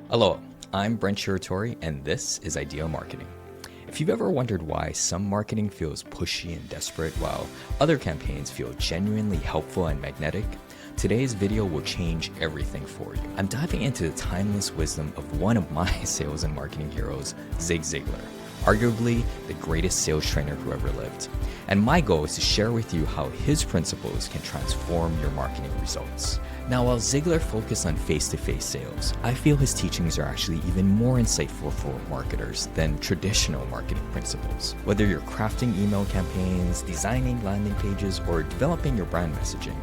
Hello, I'm Brent Chiratori, and this is Ideal Marketing. If you've ever wondered why some marketing feels pushy and desperate while other campaigns feel genuinely helpful and magnetic, today's video will change everything for you. I'm diving into the timeless wisdom of one of my sales and marketing heroes, Zig Ziglar, arguably the greatest sales trainer who ever lived. And my goal is to share with you how his principles can transform your marketing results. Now, while Ziglar focused on face-to-face sales, I feel his teachings are actually even more insightful for marketers than traditional marketing principles. Whether you're crafting email campaigns, designing landing pages, or developing your brand messaging,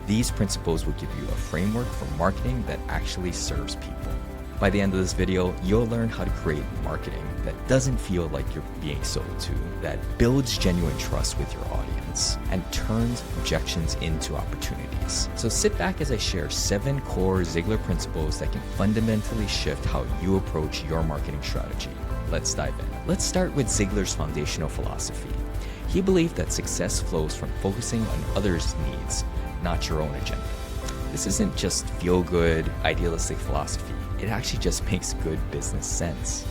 these principles will give you a framework for marketing that actually serves people. By the end of this video, you'll learn how to create marketing that doesn't feel like you're being sold to, that builds genuine trust with your audience, and turns objections into opportunities. So sit back as I share 7 core Ziglar principles that can fundamentally shift how you approach your marketing strategy. Let's dive in. Let's start with Ziglar's foundational philosophy. He believed that success flows from focusing on others' needs, not your own agenda. This isn't just feel-good, idealistic philosophy. It actually just makes good business sense.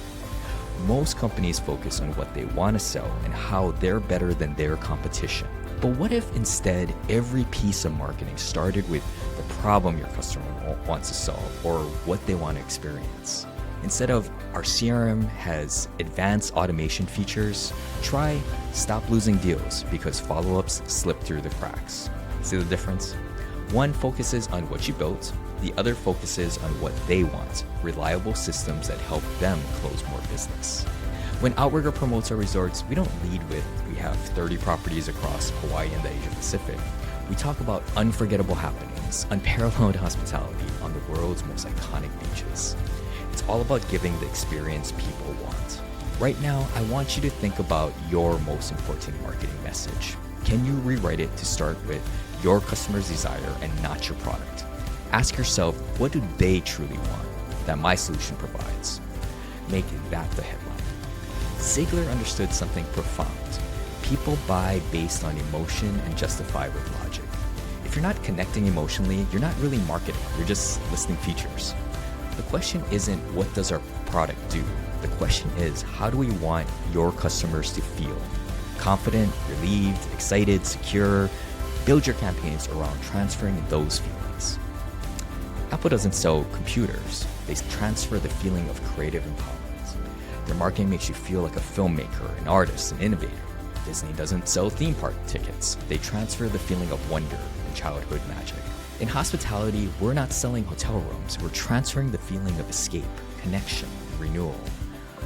Most companies focus on what they want to sell and how they're better than their competition. But what if instead every piece of marketing started with the problem your customer wants to solve or what they want to experience? Instead of our CRM has advanced automation features, try stop losing deals because follow-ups slip through the cracks. See the difference? One focuses on what you built, the other focuses on what they want, reliable systems that help them close more business. When Outrigger promotes our resorts, we don't lead with we have 30 properties across Hawaii and the Asia Pacific. We talk about unforgettable happenings, unparalleled hospitality on the world's most iconic beaches. It's all about giving the experience people want. Right now, I want you to think about your most important marketing message. Can you rewrite it to start with your customer's desire and not your product? Ask yourself, what do they truly want that my solution provides? Make that the headline. Ziglar understood something profound. People buy based on emotion and justify with logic. If you're not connecting emotionally, you're not really marketing. You're just listing features. The question isn't what does our product do? The question is, how do we want your customers to feel? Confident, relieved, excited, secure. Build your campaigns around transferring those feelings. Apple doesn't sell computers. They transfer the feeling of creative empowerment. Their marketing makes you feel like a filmmaker, an artist, an innovator. Disney doesn't sell theme park tickets. They transfer the feeling of wonder and childhood magic. In hospitality, we're not selling hotel rooms. We're transferring the feeling of escape, connection, renewal.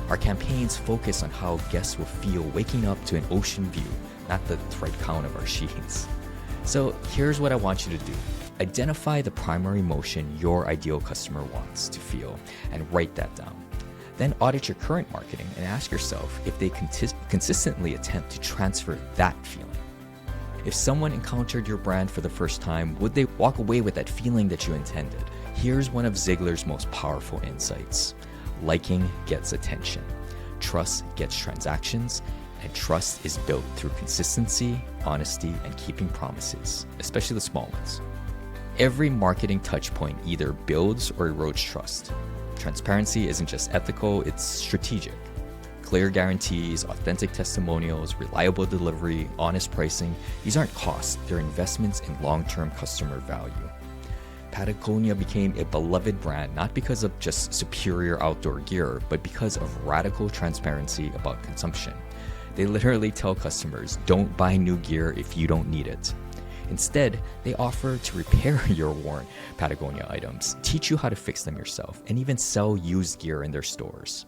Our campaigns focus on how guests will feel waking up to an ocean view, not the thread count of our sheets. So here's what I want you to do. Identify the primary emotion your ideal customer wants to feel and write that down. Then audit your current marketing and ask yourself if they consistently attempt to transfer that feeling. If someone encountered your brand for the first time, would they walk away with that feeling that you intended? Here's one of Ziglar's most powerful insights. Liking gets attention. Trust gets transactions. And trust is built through consistency, honesty, and keeping promises, especially the small ones. Every marketing touchpoint either builds or erodes trust. Transparency isn't just ethical, it's strategic. Clear guarantees, authentic testimonials, reliable delivery, honest pricing, these aren't costs, they're investments in long-term customer value. Patagonia became a beloved brand not because of just superior outdoor gear, but because of radical transparency about consumption. They literally tell customers, don't buy new gear if you don't need it. Instead, they offer to repair your worn Patagonia items, teach you how to fix them yourself, and even sell used gear in their stores.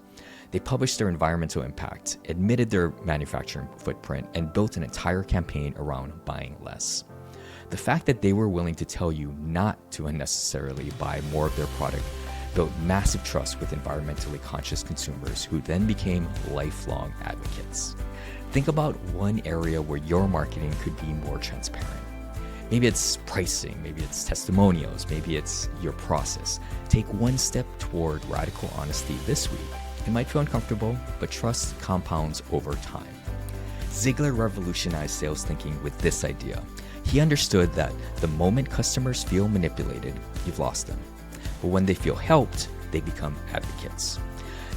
They published their environmental impact, admitted their manufacturing footprint, and built an entire campaign around buying less. The fact that they were willing to tell you not to unnecessarily buy more of their product built massive trust with environmentally conscious consumers who then became lifelong advocates. Think about one area where your marketing could be more transparent. Maybe it's pricing, maybe it's testimonials, maybe it's your process. Take one step toward radical honesty this week. It might feel uncomfortable, but trust compounds over time. Ziglar revolutionized sales thinking with this idea. He understood that the moment customers feel manipulated, you've lost them. But when they feel helped, they become advocates.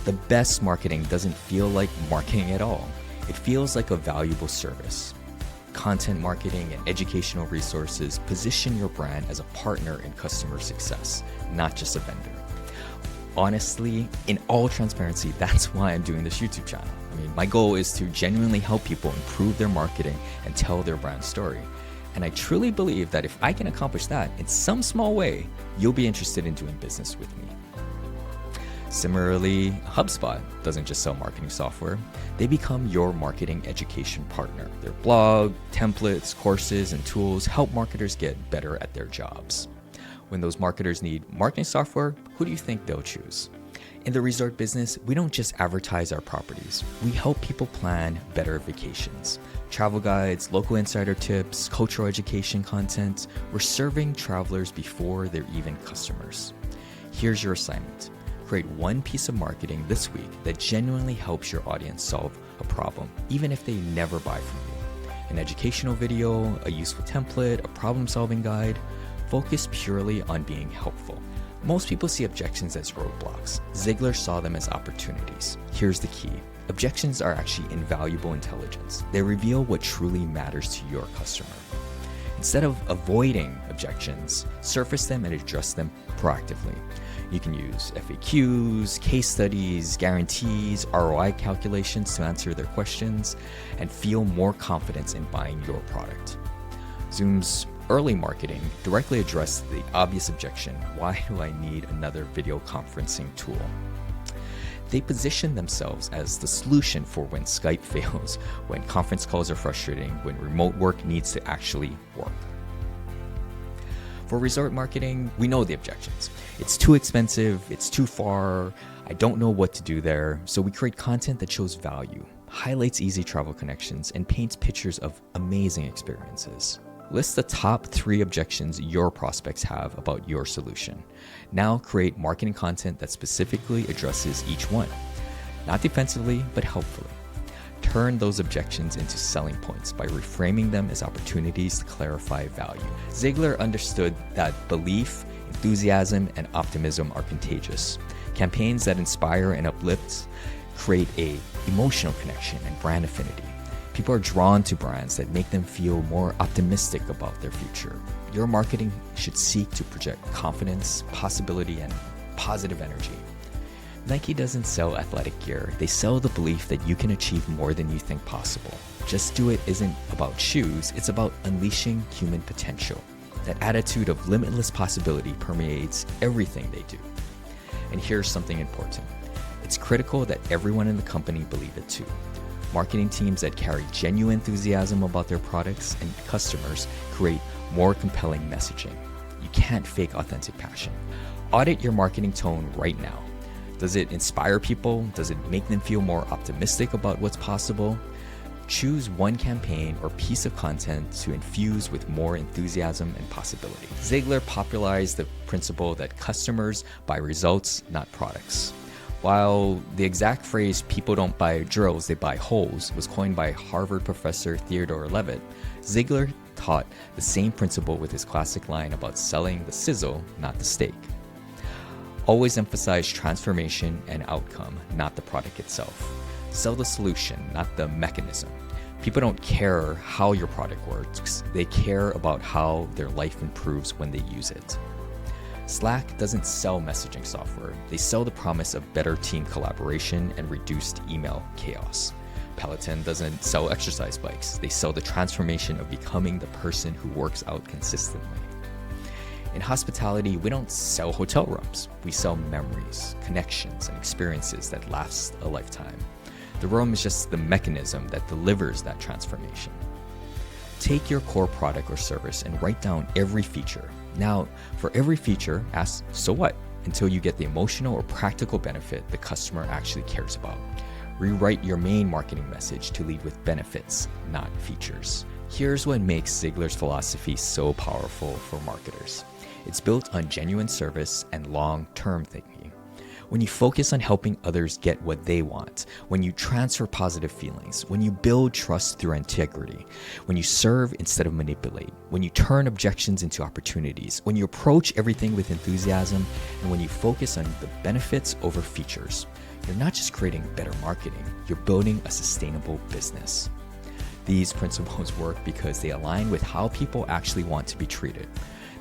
The best marketing doesn't feel like marketing at all. It feels like a valuable service. Content marketing and educational resources position your brand as a partner in customer success, not just a vendor. Honestly, in all transparency, that's why I'm doing this YouTube channel. My goal is to genuinely help people improve their marketing and tell their brand story. And I truly believe that if I can accomplish that in some small way, you'll be interested in doing business with me. Similarly, HubSpot doesn't just sell marketing software. They become your marketing education partner. Their blog, templates, courses, and tools help marketers get better at their jobs. When those marketers need marketing software, who do you think they'll choose? In the resort business, we don't just advertise our properties. We help people plan better vacations. Travel guides, local insider tips, cultural education content. We're serving travelers before they're even customers. Here's your assignment. Create one piece of marketing this week that genuinely helps your audience solve a problem, even if they never buy from you. An educational video, a useful template, a problem-solving guide. Focus purely on being helpful. Most people see objections as roadblocks. Ziglar saw them as opportunities. Here's the key. Objections are actually invaluable intelligence. They reveal what truly matters to your customer. Instead of avoiding objections, surface them and address them proactively. You can use FAQs, case studies, guarantees, ROI calculations to answer their questions and feel more confidence in buying your product. Zoom's early marketing directly addressed the obvious objection, why do I need another video conferencing tool? They position themselves as the solution for when Skype fails, when conference calls are frustrating, when remote work needs to actually work. For resort marketing, we know the objections. It's too expensive, it's too far, I don't know what to do there, so we create content that shows value, highlights easy travel connections, and paints pictures of amazing experiences. List the top 3 objections your prospects have about your solution. Now create marketing content that specifically addresses each one. Not defensively, but helpfully. Turn those objections into selling points by reframing them as opportunities to clarify value. Ziglar understood that belief, enthusiasm, and optimism are contagious. Campaigns that inspire and uplift create an emotional connection and brand affinity. People are drawn to brands that make them feel more optimistic about their future. Your marketing should seek to project confidence, possibility, and positive energy. Nike doesn't sell athletic gear. They sell the belief that you can achieve more than you think possible. Just Do It isn't about shoes, it's about unleashing human potential. That attitude of limitless possibility permeates everything they do. And here's something important. It's critical that everyone in the company believe it too. Marketing teams that carry genuine enthusiasm about their products and customers create more compelling messaging. You can't fake authentic passion. Audit your marketing tone right now. Does it inspire people? Does it make them feel more optimistic about what's possible? Choose one campaign or piece of content to infuse with more enthusiasm and possibility. Ziglar popularized the principle that customers buy results, not products. While the exact phrase, people don't buy drills, they buy holes, was coined by Harvard professor Theodore Levitt, Ziglar taught the same principle with his classic line about selling the sizzle, not the steak. Always emphasize transformation and outcome, not the product itself. Sell the solution, not the mechanism. People don't care how your product works, they care about how their life improves when they use it. Slack doesn't sell messaging software. They sell the promise of better team collaboration and reduced email chaos. Peloton doesn't sell exercise bikes. They sell the transformation of becoming the person who works out consistently. In hospitality, we don't sell hotel rooms. We sell memories, connections, and experiences that last a lifetime. The room is just the mechanism that delivers that transformation. Take your core product or service and write down every feature. Now, for every feature, ask, so what? Until you get the emotional or practical benefit the customer actually cares about. Rewrite your main marketing message to lead with benefits, not features. Here's what makes Ziglar's philosophy so powerful for marketers. It's built on genuine service and long-term thinking. When you focus on helping others get what they want, when you transfer positive feelings, when you build trust through integrity, when you serve instead of manipulate, when you turn objections into opportunities, when you approach everything with enthusiasm, and when you focus on the benefits over features, you're not just creating better marketing, you're building a sustainable business. These principles work because they align with how people actually want to be treated.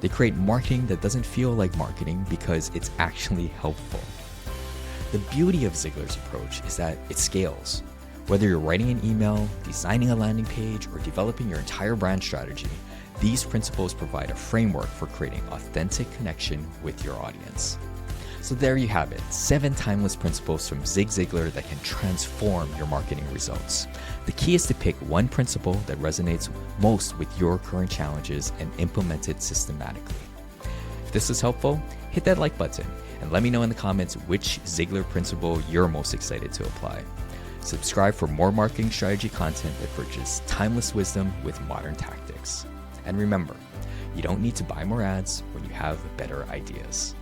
They create marketing that doesn't feel like marketing because it's actually helpful. The beauty of Ziglar's approach is that it scales. Whether you're writing an email, designing a landing page, or developing your entire brand strategy, these principles provide a framework for creating authentic connection with your audience. So there you have it, 7 timeless principles from Zig Ziglar that can transform your marketing results. The key is to pick one principle that resonates most with your current challenges and implement it systematically. If this was helpful, hit that like button and let me know in the comments which Ziglar principle you're most excited to apply. Subscribe for more marketing strategy content that bridges timeless wisdom with modern tactics. And remember, you don't need to buy more ads when you have better ideas.